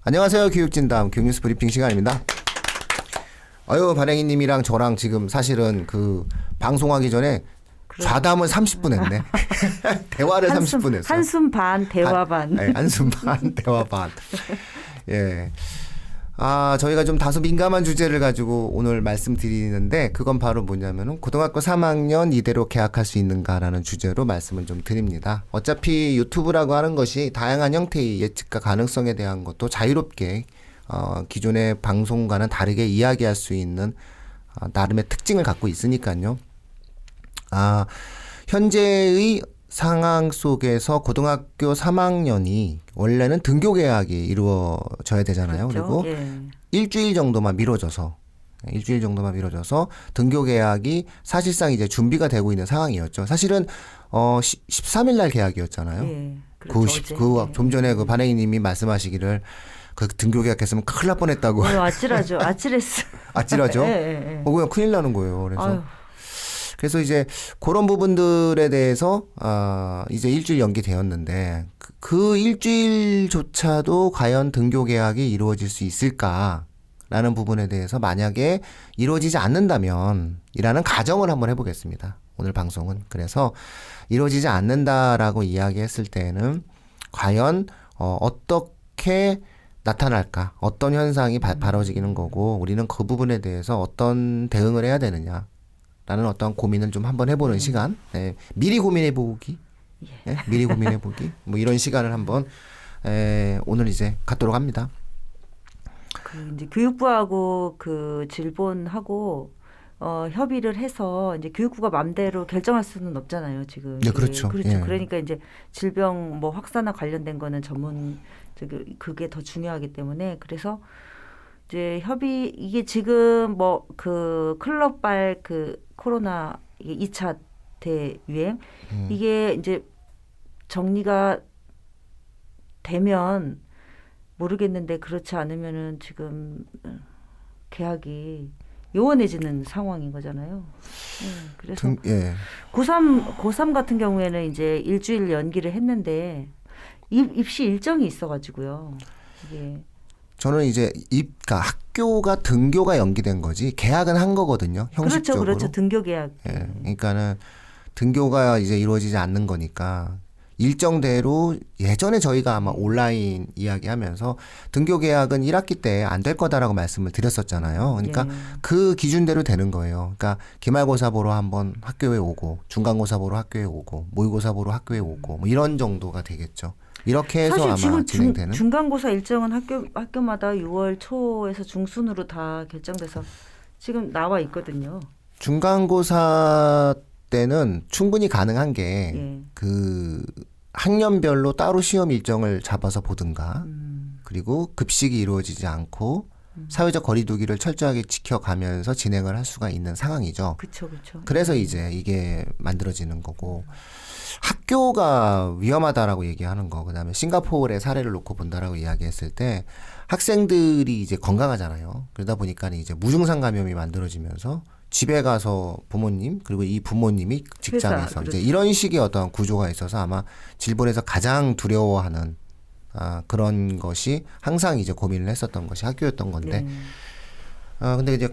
안녕하세요. 교육진담 교육뉴스 브리핑 시간입니다. 반행이님이랑 저랑 지금 사실은 그 방송하기 전에 좌담을 30분 했네. 대화를 30분 했어. 한숨 반, 대화 반. 네, 한숨 반, 대화 반. 예. 저희가 좀 다소 민감한 주제를 가지고 오늘 말씀드리는데 그건 바로 뭐냐면은 고등학교 3학년 이대로 개학할 수 있는가라는 주제로 말씀을 좀 드립니다. 어차피 유튜브라고 하는 것이 다양한 형태의 예측과 가능성에 대한 것도 자유롭게 기존의 방송과는 다르게 이야기할 수 있는 나름의 특징을 갖고 있으니까요. 현재의 상황 속에서 고등학교 3학년이 원래는 등교 개학이 이루어져야 되잖아요. 그렇죠? 그리고 예. 일주일 정도만 미뤄져서 등교 개학이 사실상 이제 준비가 되고 있는 상황이었죠. 사실은 13일 날 개학이었잖아요. 예. 그렇죠, 좀 전에 그 반행이님이 말씀하시기를 그 등교 개학했으면 큰일 날 뻔했다고. 아찔하죠. 아찔했어. 아찔하죠? 예. 그냥 큰일 나는 거예요. 그래서. 아유. 그래서 이제 그런 부분들에 대해서 이제 일주일 연기되었는데 그 일주일조차도 과연 등교 개학이 이루어질 수 있을까라는 부분에 대해서 만약에 이루어지지 않는다면 이라는 가정을 한번 해보겠습니다. 오늘 방송은. 그래서 이루어지지 않는다라고 이야기했을 때는 과연 어떻게 나타날까? 어떤 현상이 벌어지는 거고 우리는 그 부분에 대해서 어떤 대응을 해야 되느냐? 라는 어떤 고민을 좀 한번 해보는 시간, 미리 고민해보기, 미리 고민해보기, 뭐 이런 시간을 한번 오늘 이제 갖도록 합니다. 이제 교육부하고 그 질본하고 협의를 해서 이제 교육부가 마음대로 결정할 수는 없잖아요, 지금. 네, 그렇죠. 그렇죠. 예. 그러니까 이제 질병 뭐 확산과 관련된 거는 그게 더 중요하기 때문에 그래서. 이제 이게 지금 뭐 그 클럽발 그 코로나 2차 대유행 이게 이제 정리가 되면 모르겠는데 그렇지 않으면은 지금 개학이 요원해지는 상황인 거잖아요. 그래서 고3 같은 경우에는 이제 일주일 연기를 했는데 입시 일정이 있어가지고요. 이게 저는 이제 학교가 등교가 연기된 거지 개학은 한 거거든요. 형식적으로. 그렇죠. 등교 개학. 그러니까는 등교가 이제 이루어지지 않는 거니까 일정대로 예전에 저희가 아마 온라인 이야기하면서 등교 개학은 1학기 때 안 될 거다라고 말씀을 드렸었잖아요. 그러니까 그 기준대로 되는 거예요. 그러니까 기말고사 보러 한번 학교에 오고 중간고사 보러 학교에 오고 모의고사 보러 학교에 오고 뭐 이런 정도가 되겠죠. 이렇게 해서 사실 아마 지금 진행되는. 중간고사 일정은 학교마다 6월 초에서 중순으로 다 결정돼서 지금 나와 있거든요. 중간고사 때는 충분히 가능한 게 그 학년별로 따로 시험 일정을 잡아서 보든가 그리고 급식이 이루어지지 않고 사회적 거리두기를 철저하게 지켜가면서 진행을 할 수가 있는 상황이죠. 그렇죠. 그래서 이제 이게 만들어지는 거고 학교가 위험하다라고 얘기하는 거 그다음에 싱가포르의 사례를 놓고 본다라고 이야기했을 때 학생들이 이제 건강하잖아요. 그러다 보니까 이제 무증상 감염이 만들어지면서 집에 가서 부모님 그리고 이 부모님이 직장에서 이제 이런 식의 어떤 구조가 있어서 아마 질본에서 가장 두려워하는 그런 것이 항상 이제 고민을 했었던 것이 학교였던 건데 근데 이제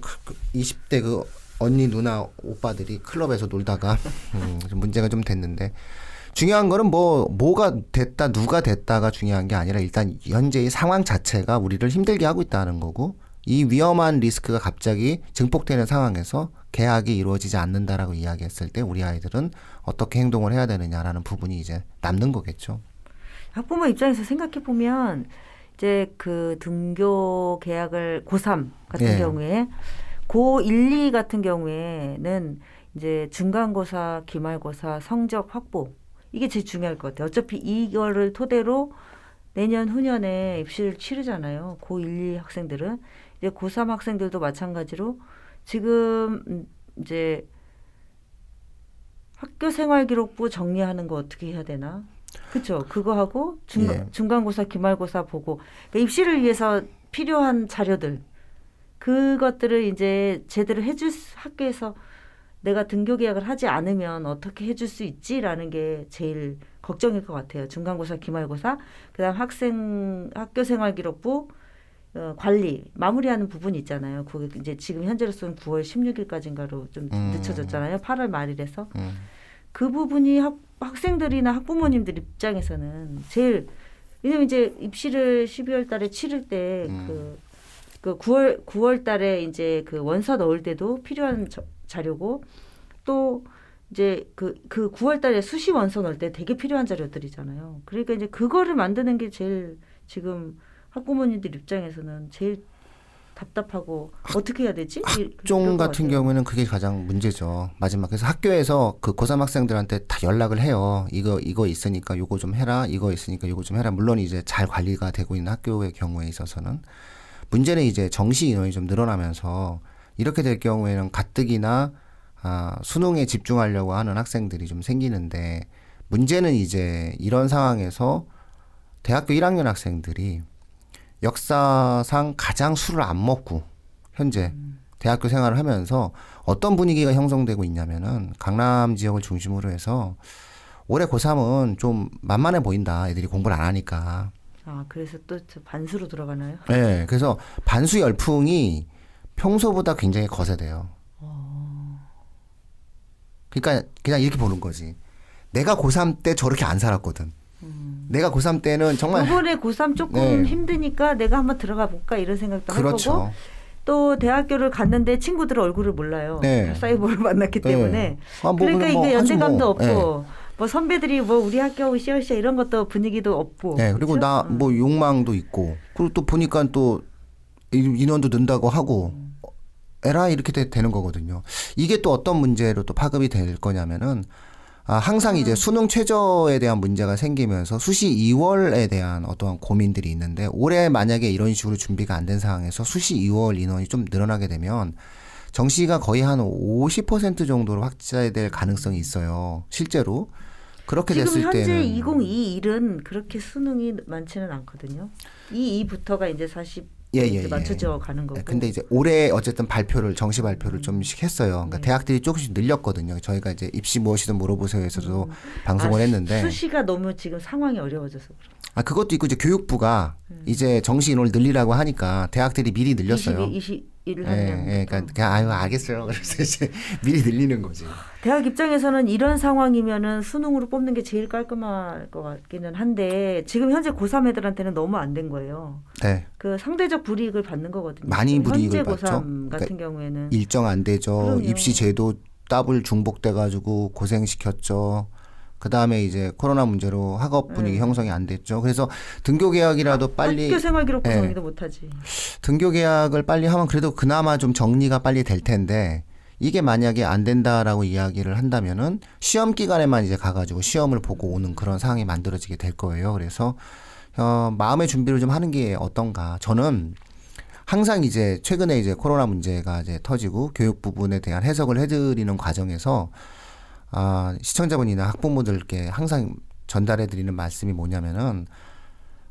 20대 그 언니 누나 오빠들이 클럽에서 놀다가 좀 문제가 좀 됐는데 중요한 거는 뭐가 됐다 누가 됐다가 중요한 게 아니라 일단 현재의 상황 자체가 우리를 힘들게 하고 있다는 거고 이 위험한 리스크가 갑자기 증폭되는 상황에서 개학이 이루어지지 않는다라고 이야기했을 때 우리 아이들은 어떻게 행동을 해야 되느냐라는 부분이 이제 남는 거겠죠. 학부모 입장에서 생각해 보면 이제 그 등교 개학을 고3 같은 경우에 고1, 2 같은 경우에는 이제 중간고사, 기말고사 성적 확보 이게 제일 중요할 것 같아요. 어차피 이거를 토대로 내년 후년에 입시를 치르잖아요. 고1, 2 학생들은 이제 고3 학생들도 마찬가지로 지금 이제 학교생활기록부 정리하는 거 어떻게 해야 되나? 그렇죠. 그거 하고 중간고사, 기말고사 보고 그러니까 입시를 위해서 필요한 자료들 그것들을 이제 제대로 학교에서 내가 등교 계약을 하지 않으면 어떻게 해줄 수 있지라는 게 제일 걱정일 것 같아요. 중간고사, 기말고사, 그다음 학교생활기록부, 관리 마무리하는 부분이 있잖아요. 그게 이제 지금 현재로서는 9월 16일까지인가로 좀 늦춰졌잖아요. 8월 말일에서 그 부분이 학생들이나 학부모님들 입장에서는 제일 왜냐면 이제 입시를 12월 달에 치를 때 그 9월 달에 이제 그 원서 넣을 때도 필요한 자료고 또 이제 그 9월 달에 수시 원서 넣을 때 되게 필요한 자료들이잖아요. 그러니까 이제 그거를 만드는 게 제일 지금 학부모님들 입장에서는 제일 답답하고 어떻게 해야 되지? 학종 같은 경우에는 그게 가장 문제죠. 마지막 그래서 학교에서 그 고3 학생들한테 다 연락을 해요. 이거 있으니까 요거 좀 해라. 이거 있으니까 요거 좀 해라. 물론 이제 잘 관리가 되고 있는 학교의 경우에 있어서는 문제는 이제 정시 인원이 좀 늘어나면서 이렇게 될 경우에는 가뜩이나 수능에 집중하려고 하는 학생들이 좀 생기는데 문제는 이제 이런 상황에서 대학교 1학년 학생들이 역사상 가장 술을 안 먹고 현재 대학교 생활을 하면서 어떤 분위기가 형성되고 있냐면은 강남 지역을 중심으로 해서 올해 고3은 좀 만만해 보인다. 애들이 공부를 안 하니까. 그래서 또 반수로 들어가나요? 네. 그래서 반수 열풍이 평소보다 굉장히 거세돼요. 그러니까 그냥 이렇게 보는 거지. 내가 고3 때 저렇게 안 살았거든. 내가 고3 때는 정말 이번에 고3 조금 네. 힘드니까 내가 한번 들어가 볼까 이런 생각도 그렇죠. 할 거고 또 대학교를 갔는데 친구들 얼굴을 몰라요. 네. 사이버를 만났기 네. 때문에 그러니까 이게 연대감도 없고 뭐 선배들이 뭐 우리 학교하고 시어시어 이런 것도 분위기도 없고 네. 그리고 그렇죠? 나 뭐 욕망도 있고 그리고 또 보니까 또 인원도 는다고 하고 에라 이렇게 되는 거거든요. 이게 또 어떤 문제로 또 파급이 될 거냐면은 항상 이제 수능 최저에 대한 문제가 생기면서 수시 2월에 대한 어떠한 고민들이 있는데 올해 만약에 이런 식으로 준비가 안 된 상황에서 수시 2월 인원이 좀 늘어나게 되면 정시가 거의 한 50% 정도로 확대될 가능성이 있어요. 실제로. 그렇게 됐을 지금 현재 때는 2021은 그렇게 수능이 많지는 않거든요. 22부터가 이제 40 이제 맞춰져 가는 거고. 근데 이제 올해 어쨌든 정시 발표를 좀씩 했어요. 그러니까 대학들이 조금씩 늘렸거든요. 저희가 이제 입시 무엇이든 물어보세요에서도 방송을 했는데 수시가 너무 지금 상황이 어려워져서 그래요. 그것도 있고 이제 교육부가 이제 정시 인원을 늘리라고 하니까 대학들이 미리 늘렸어요. 21학년. 그러니까 알겠어요. 그래서 이제 미리 늘리는 거지. 대학 입장에서는 이런 상황이면은 수능으로 뽑는 게 제일 깔끔할 것 같기는 한데 지금 현재 고3 애들한테는 너무 안 된 거예요. 네. 그 상대적 불이익을 받는 거거든요. 많이 불이익을 현재 받죠. 고3 같은 경우에는 일정 안 되죠. 그럼요. 입시 제도 더블 중복돼 가지고 고생시켰죠. 그다음에 이제 코로나 문제로 학업 분위기 형성이 안 됐죠. 그래서 등교 개학이라도 빨리 학교 생활 기록 구성이도 못하지. 등교 개학을 빨리 하면 그래도 그나마 좀 정리가 빨리 될 텐데 이게 만약에 안 된다라고 이야기를 한다면은 시험 기간에만 이제 가가지고 시험을 보고 오는 그런 상황이 만들어지게 될 거예요. 그래서 마음의 준비를 좀 하는 게 어떤가. 저는 항상 이제 최근에 이제 코로나 문제가 이제 터지고 교육 부분에 대한 해석을 해드리는 과정에서 시청자분이나 학부모들께 항상 전달해드리는 말씀이 뭐냐면은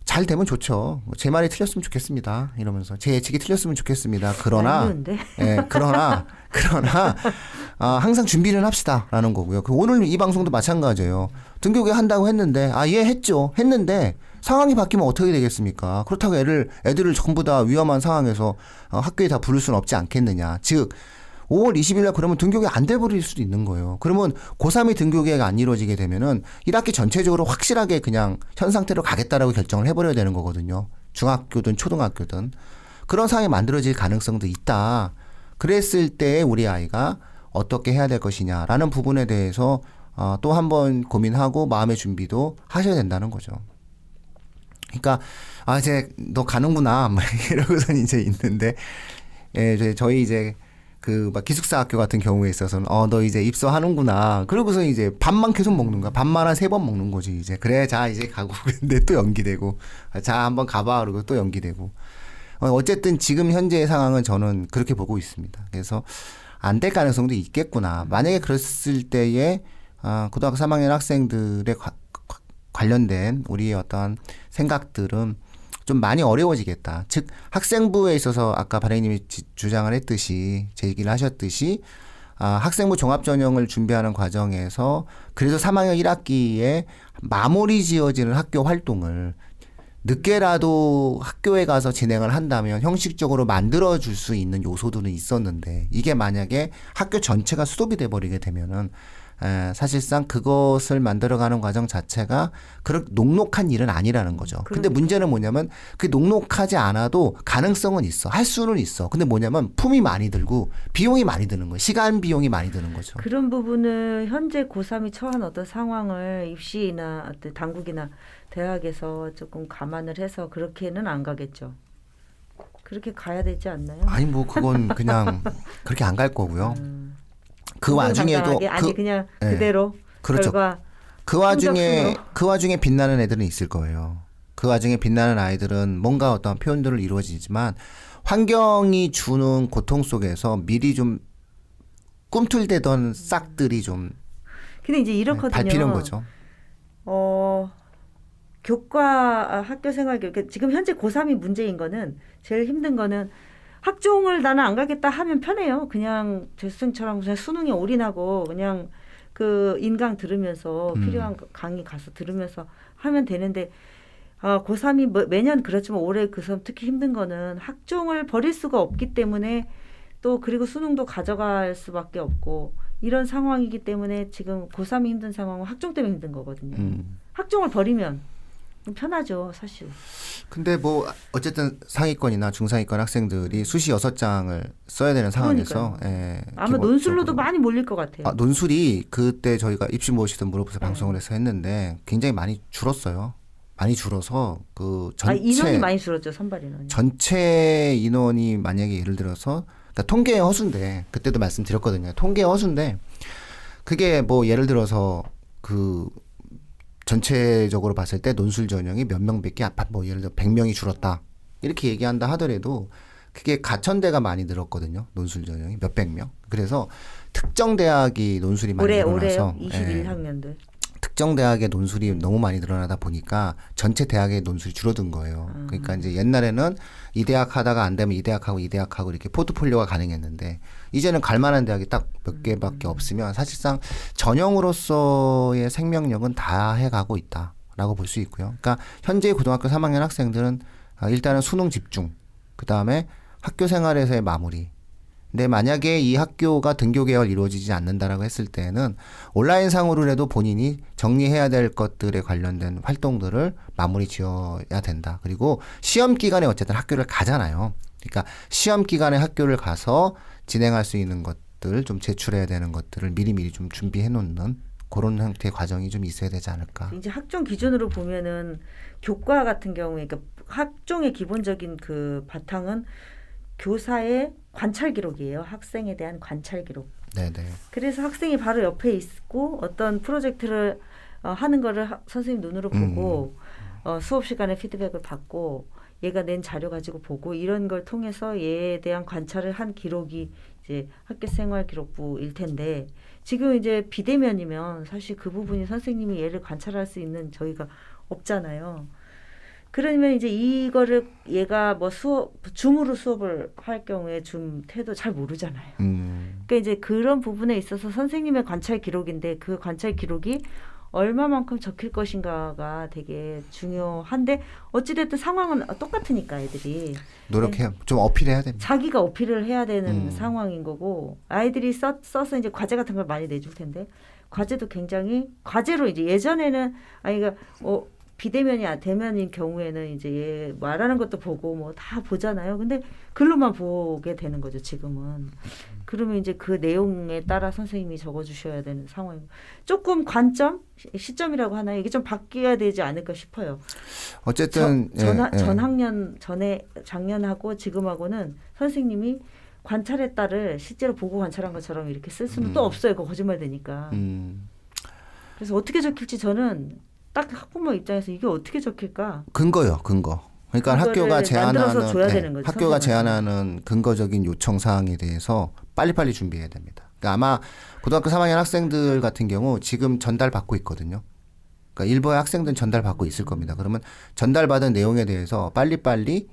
잘 되면 좋죠. 제 말이 틀렸으면 좋겠습니다. 이러면서 제 예측이 틀렸으면 좋겠습니다. 그러나 항상 준비를 합시다라는 거고요. 오늘 이 방송도 마찬가지예요. 등교계 한다고 했는데 했는데 상황이 바뀌면 어떻게 되겠습니까? 그렇다고 애들을 전부 다 위험한 상황에서 학교에 다 부를 수는 없지 않겠느냐. 즉 5월 20일 날 그러면 등교계 안 돼버릴 수도 있는 거예요. 그러면 고3이 등교계가 안 이루어지게 되면은 1학기 전체적으로 확실하게 그냥 현 상태로 가겠다라고 결정을 해버려야 되는 거거든요. 중학교든 초등학교든. 그런 상황이 만들어질 가능성도 있다. 그랬을 때 우리 아이가 어떻게 해야 될 것이냐라는 부분에 대해서 또 한 번 고민하고 마음의 준비도 하셔야 된다는 거죠. 그러니까 이제 너 가는구나 이러고선 이제 있는데 저희 이제 막 기숙사 학교 같은 경우에 있어서는 너 이제 입소하는구나. 그러고서 이제 밥만 계속 먹는 거야. 밥만 한 3번 먹는 거지 이제. 그래 자 이제 가고. 근데 또 연기되고. 자 한번 가봐. 그러고 또 연기되고. 어쨌든 지금 현재의 상황은 저는 그렇게 보고 있습니다. 그래서 안 될 가능성도 있겠구나. 만약에 그랬을 때에 고등학교 3학년 학생들의 관련된 우리의 어떤 생각들은 좀 많이 어려워지겠다. 즉 학생부에 있어서 아까 발행님이 주장을 했듯이 제 얘기를 하셨듯이 학생부 종합전형을 준비하는 과정에서 그래서 3학년 1학기에 마무리 지어지는 학교 활동을 늦게라도 학교에 가서 진행을 한다면 형식적으로 만들어줄 수 있는 요소들은 있었는데 이게 만약에 학교 전체가 수도비 돼버리게 되면은 사실상 그것을 만들어가는 과정 자체가 그렇게 녹록한 일은 아니라는 거죠. 근데 문제는 뭐냐면 그게 녹록하지 않아도 가능성은 있어. 할 수는 있어. 근데 뭐냐면 품이 많이 들고 비용이 많이 드는 거예요. 시간 비용이 많이 드는 거죠. 그런 부분을 현재 고3이 처한 어떤 상황을 입시나 어떤 당국이나 대학에서 조금 감안을 해서 그렇게는 안 가겠죠. 그렇게 가야 되지 않나요? 아니 뭐 그건 그냥 그렇게 안 갈 거고요. 그 와중에도 아니 그냥 예. 그대로 그렇죠. 결과 그 와중에 성적순으로. 그 와중에 빛나는 애들은 있을 거예요. 그 와중에 빛나는 아이들은 뭔가 어떤 표현들을 이루어지지만 환경이 주는 고통 속에서 미리 좀 꿈틀대던 싹들이 좀 근데 이제 이렇거든요. 밟히는 거죠. 교과 학교 생활 교육 지금 현재 고3이 문제인 거는 제일 힘든 거는 학종을 나는 안 가겠다 하면 편해요. 그냥 재수생처럼 그냥 수능에 올인하고 그냥 그 인강 들으면서 필요한 강의 가서 들으면서 하면 되는데 고3이 매년 그렇지만 올해 그3 특히 힘든 거는 학종을 버릴 수가 없기 때문에 또 그리고 수능도 가져갈 수밖에 없고 이런 상황이기 때문에 지금 고3이 힘든 상황은 학종 때문에 힘든 거거든요. 학종을 버리면 편하죠, 사실. 근데 뭐 어쨌든 상위권이나 중상위권 학생들이 수시 6장을 써야 되는 상황에서 아마 논술로도 많이 몰릴 것 같아요. 논술이 그때 저희가 입시 무엇이든 물어보세요 방송을 해서 했는데 굉장히 많이 줄었어요. 많이 줄어서 그 전체 인원이 많이 줄었죠, 선발 인원이. 전체 인원이 만약에 예를 들어서 그러니까 통계의 허수인데 그때도 말씀드렸거든요. 통계의 허수인데 그게 뭐 예를 들어서 그 전체적으로 봤을 때 논술 전형이 몇 명밖에 뭐 예를 들어 100명이 줄었다 이렇게 얘기한다 하더라도 그게 가천대가 많이 늘었거든요. 논술 전형이 몇백 명. 그래서 특정 대학이 논술이 많이 늘어나서 올해요? 21학년들. 특정 대학의 논술이 너무 많이 늘어나다 보니까 전체 대학의 논술이 줄어든 거예요. 그러니까 이제 옛날에는 이 대학 하다가 안 되면 이 대학하고 이 대학하고 이렇게 포트폴리오가 가능했는데 이제는 갈 만한 대학이 딱 몇 개밖에 없으면 사실상 전형으로서의 생명력은 다 해가고 있다라고 볼 수 있고요. 그러니까 현재 고등학교 3학년 학생들은 일단은 수능 집중, 그 다음에 학교 생활에서의 마무리. 근데 만약에 이 학교가 등교 개혁을 이루어지지 않는다라고 했을 때는 온라인상으로라도 본인이 정리해야 될 것들에 관련된 활동들을 마무리 지어야 된다. 그리고 시험 기간에 어쨌든 학교를 가잖아요. 그러니까 시험 기간에 학교를 가서 진행할 수 있는 것들, 좀 제출해야 되는 것들을 미리미리 좀 준비해 놓는 그런 형태의 과정이 좀 있어야 되지 않을까. 이제 학종 기준으로 보면은 교과 같은 경우에 그러니까 학종의 기본적인 그 바탕은 교사의 관찰 기록이에요. 학생에 대한 관찰 기록. 네네. 그래서 학생이 바로 옆에 있고 어떤 프로젝트를 하는 거를 선생님 눈으로 보고 수업 시간에 피드백을 받고 얘가 낸 자료 가지고 보고 이런 걸 통해서 얘에 대한 관찰을 한 기록이 이제 학교생활기록부일 텐데 지금 이제 비대면이면 사실 그 부분이 선생님이 얘를 관찰할 수 있는 저희가 없잖아요. 그러면 이제 이거를 얘가 뭐 줌으로 수업을 할 경우에 줌 태도 잘 모르잖아요. 그러니까 이제 그런 부분에 있어서 선생님의 관찰 기록인데 그 관찰 기록이 얼마만큼 적힐 것인가가 되게 중요한데 어찌됐든 상황은 똑같으니까 애들이 노력해요. 좀 어필해야 됩니다. 자기가 어필을 해야 되는 상황인 거고 아이들이 써서 이제 과제 같은 걸 많이 내줄 텐데 과제도 굉장히 과제로 이제 예전에는 아이가 비대면이 대면인 경우에는 이제 얘 말하는 것도 보고 뭐 다 보잖아요. 근데 글로만 보게 되는 거죠, 지금은. 그러면 이제 그 내용에 따라 선생님이 적어주셔야 되는 상황이고 조금 관점, 시점이라고 하나요? 이게 좀 바뀌어야 되지 않을까 싶어요. 어쨌든 전 학년 전에 작년하고 지금하고는 선생님이 관찰했다를 실제로 보고 관찰한 것처럼 이렇게 쓸 수는 또 없어요. 그거 거짓말 되니까. 그래서 어떻게 적힐지 저는 딱 학부모 입장에서 이게 어떻게 적힐까? 근거요, 근거. 그러니까 학교가 제안하는 근거적인 요청 사항에 대해서 빨리빨리 준비해야 됩니다. 그러니까 아마 고등학교 3학년 학생들 같은 경우 지금 전달받고 있거든요. 그러니까 일부의 학생들은 전달받고 있을 겁니다. 그러면 전달받은 내용에 대해서 빨리빨리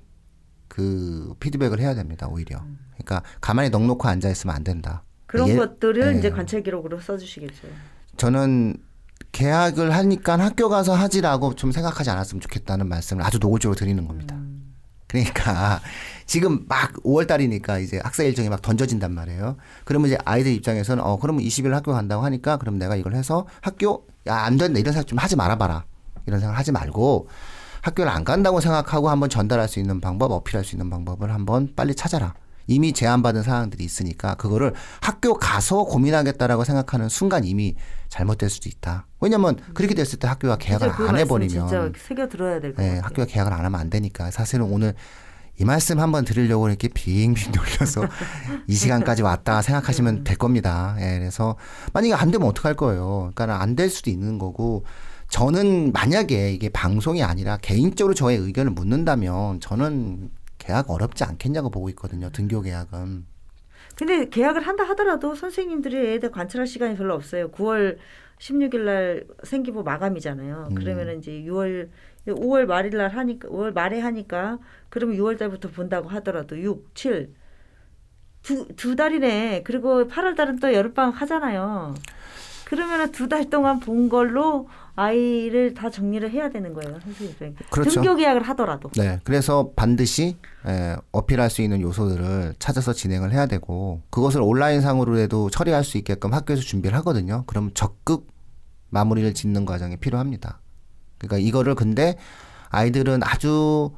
그 피드백을 해야 됩니다. 오히려. 그러니까 가만히 넋놓고 앉아 있으면 안 된다. 그런 것들을 이제 관찰 기록으로 써주시겠죠. 저는 계약을 하니까 학교 가서 하지라고 좀 생각하지 않았으면 좋겠다는 말씀을 아주 노골적으로 드리는 겁니다. 그러니까 지금 막 5월 달이니까 이제 학사 일정이 막 던져진단 말이에요. 그러면 이제 아이들 입장에서는 그러면 20일 학교 간다고 하니까 그럼 내가 이걸 해서 학교 안 된다 이런 생각 좀 하지 말아봐라. 이런 생각 하지 말고 학교를 안 간다고 생각하고 한번 전달할 수 있는 방법, 어필할 수 있는 방법을 한번 빨리 찾아라. 이미 제안받은 사항들이 있으니까 그거를 학교 가서 고민하겠다라고 생각하는 순간 이미 잘못될 수도 있다. 왜냐면 그렇게 됐을 때 학교가 계약을 안 해버리면 진짜 새겨 들어야 될 것 같아요. 학교가 계약을 안 하면 안 되니까 사실은 오늘 이 말씀 한번 드리려고 이렇게 빙빙 돌려서 이 시간까지 왔다 생각하시면 될 겁니다. 그래서 만약에 안 되면 어떡할 거예요. 그러니까 안 될 수도 있는 거고 저는 만약에 이게 방송이 아니라 개인적으로 저의 의견을 묻는다면 저는 계약 어렵지 않겠냐고 보고 있거든요. 등교 계약은. 근데 계약을 한다 하더라도 선생님들이 애들 관찰할 시간이 별로 없어요. 9월 16일 날 생기부 마감이잖아요. 그러면은 이제 5월 말일 날 하니까 5월 말에 하니까 그러면 6월 달부터 본다고 하더라도 6, 7 두 달이네. 그리고 8월 달은 또 여름방학 하잖아요. 그러면은 2달 동안 본 걸로 아이를 다 정리를 해야 되는 거예요. 선생님. 그렇죠. 등교 계약을 하더라도. 네. 그래서 반드시 어필할 수 있는 요소들을 찾아서 진행을 해야 되고 그것을 온라인상으로라도 처리할 수 있게끔 학교에서 준비를 하거든요. 그럼 적극 마무리를 짓는 과정이 필요합니다. 그러니까 이거를 근데 아이들은 아주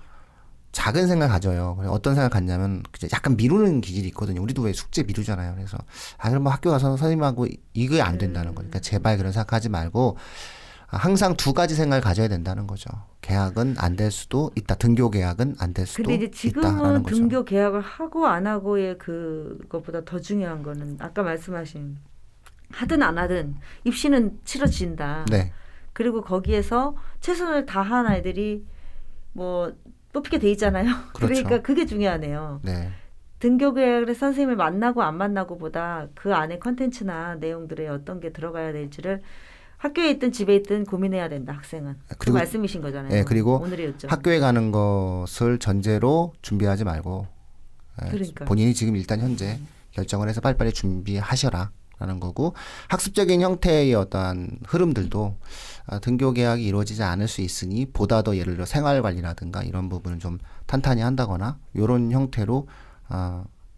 작은 생각을 가져요. 어떤 생각을 갖냐면 약간 미루는 기질이 있거든요. 우리도 왜 숙제 미루잖아요. 그래서 그럼 뭐 학교 가서 선생님하고 이게 안 된다는 거니까 제발 그런 생각하지 말고 항상 두 가지 생각을 가져야 된다는 거죠. 계약은 안 될 수도 있다. 등교 계약은 안 될 수도 근데 이제 지금은 있다라는 거죠. 등교 계약을 하고 안 하고의 그것보다 더 중요한 거는 아까 말씀하신 하든 안 하든 입시는 치러진다. 네. 그리고 거기에서 최선을 다한 아이들이 뭐 뽑히게 돼 있잖아요. 그렇죠. 그러니까 그게 중요하네요. 네. 등교 계약을 선생님을 만나고 안 만나고보다 그 안에 컨텐츠나 내용들에 어떤 게 들어가야 될지를 학교에 있든 집에 있든 고민해야 된다. 학생은. 그 그리고, 말씀이신 거잖아요. 네, 그리고 오늘의 요점. 학교에 가는 것을 전제로 준비하지 말고 그러니까. 본인이 지금 일단 현재 결정을 해서 빨리빨리 준비하셔라. 라는 거고 학습적인 형태의 어떤 흐름들도 등교 계약이 이루어지지 않을 수 있으니 보다 더 예를 들어 생활관리라든가 이런 부분을 좀 탄탄히 한다거나 이런 형태로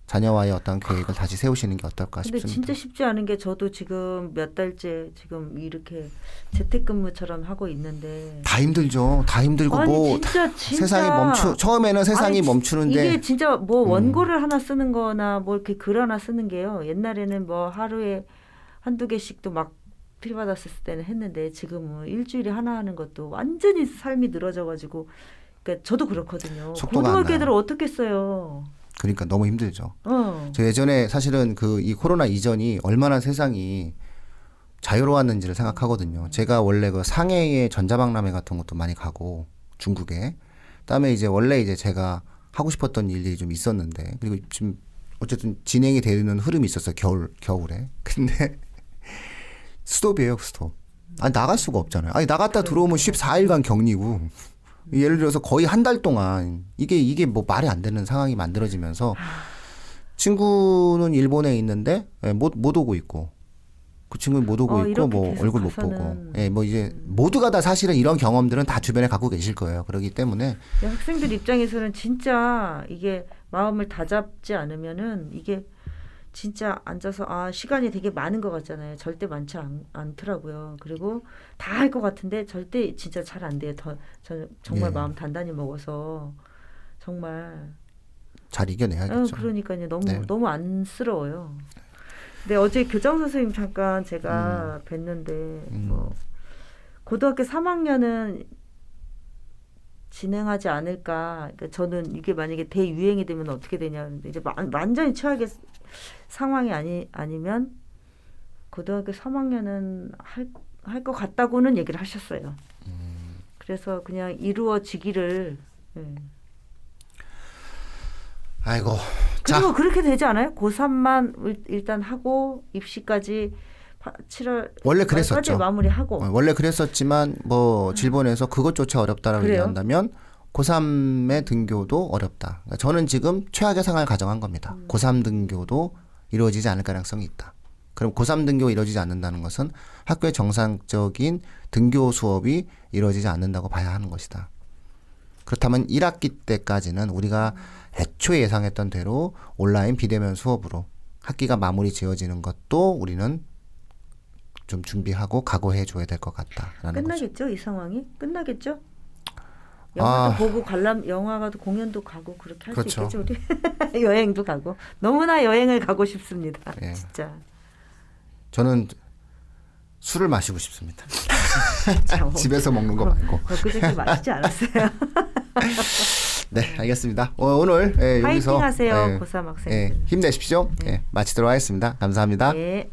자녀와의 어떤 계획을 다시 세우시는 게 어떨까 근데 싶습니다. 진짜 쉽지 않은 게 저도 지금 몇 달째 지금 이렇게 재택근무처럼 하고 있는데 다 힘들죠. 다 힘들고 아니, 뭐 진짜. 세상이 처음에는 세상이 아니, 멈추는데 이게 진짜 뭐 원고를 하나 쓰는 거나 뭐 이렇게 글 하나 쓰는 게요. 옛날에는 뭐 하루에 한두 개씩도 막 필요받았을 때는 했는데 지금은 일주일에 하나 하는 것도 완전히 삶이 늘어져가지고 그러니까 저도 그렇거든요. 속도가 안 고등학교 나요. 애들을 어떻게 써요? 그러니까 너무 힘들죠. 저 예전에 사실은 이 코로나 이전이 얼마나 세상이 자유로웠는지를 생각하거든요. 제가 원래 그 상해의 전자박람회 같은 것도 많이 가고 중국에 그다음에 이제 원래 이제 제가 하고 싶었던 일들이 좀 있었는데 그리고 지금 어쨌든 진행이 되는 흐름이 있었어요. 겨울에. 근데 스톱이에요, 스톱. 아니 나갈 수가 없잖아요. 아니 나갔다 들어오면 14일간 격리고 예를 들어서 거의 한 달 동안 이게 뭐 말이 안 되는 상황이 만들어지면서 친구는 일본에 있는데 못 오고 있고 그 친구는 못 오고 있고 뭐 계속 얼굴 못 가서는. 보고 뭐 이제 모두가 다 사실은 이런 경험들은 다 주변에 갖고 계실 거예요. 그렇기 때문에 학생들 입장에서는 진짜 이게 마음을 다잡지 않으면은 이게 진짜 앉아서 시간이 되게 많은 것 같잖아요. 절대 많지 않더라고요. 그리고 다 할 것 같은데 절대 진짜 잘 안 돼요. 저 정말 마음 단단히 먹어서 정말 잘 이겨내야겠죠. 그러니까요. 네. 너무 안쓰러워요. 근데 어제 교장 선생님 잠깐 제가 뵀는데 뭐 고등학교 3학년은 진행하지 않을까. 그러니까 저는 이게 만약에 대유행이 되면 어떻게 되냐. 근데 이제 완전히 최악의 상황이 아니면 고등학교 3학년은 할 것 같다고는 얘기를 하셨어요. 그래서 그냥 이루어지기를. 아이고. 그리고 그렇게 되지 않아요? 고3만 일단 하고 입시까지 7월 원래 그랬었죠. 마무리하고. 원래 그랬었지만 뭐 질본에서 그것조차 어렵다라고 얘기한다면 고3의 등교도 어렵다. 그러니까 저는 지금 최악의 상황을 가정한 겁니다. 고3 등교도 이루어지지 않을 가능성이 있다. 그럼 고3 등교가 이루어지지 않는다는 것은 학교의 정상적인 등교 수업이 이루어지지 않는다고 봐야 하는 것이다. 그렇다면 1학기 때까지는 우리가 애초에 예상했던 대로 온라인 비대면 수업으로 학기가 마무리 지어지는 것도 우리는 좀 준비하고 각오해 줘야 될 것 같다라는 거죠. 끝나겠죠? 이 상황이? 끝나겠죠? 영화도 아. 보고 관람 영화가도 공연도 가고 그렇게 할 수 그렇죠. 있겠죠 우리. 여행도 가고 너무나 여행을 가고 싶습니다. 예. 진짜. 저는 술을 마시고 싶습니다. 참, 집에서 먹는 거 말고. 그저께 맛있지 않았어요. 네, 알겠습니다. 오늘 여기서 파이팅 하세요 고3 학생들. 힘내십시오. 마치도록 하겠습니다. 감사합니다. 예.